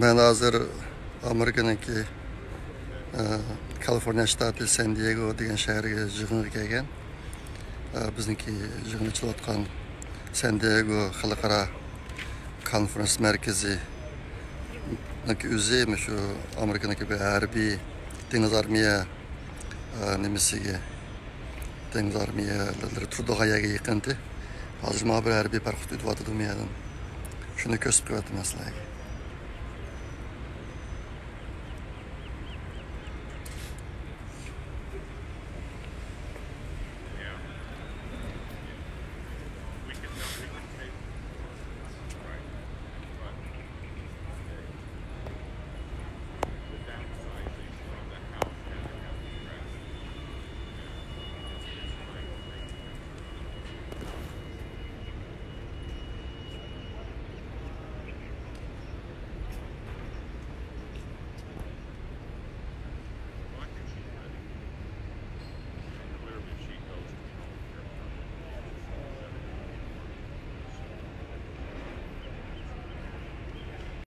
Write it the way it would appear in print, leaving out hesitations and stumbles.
Ben hazır Amerika'daki Kaliforniya ştatı San Diego degan shaharga yig'inga kelgan. Bizniki yig'in ichilayotgan San Diego xalqaro konferens markazi o'zi shu Amerikadagi bir harbiy dengiz armiya nimasiga dengiz armiyalari turdiga yaqinda. Hozir mana bir harbiy parxod o'tyapti dunyodan. Shuni ko'rsatib qo'yapman sizlarga.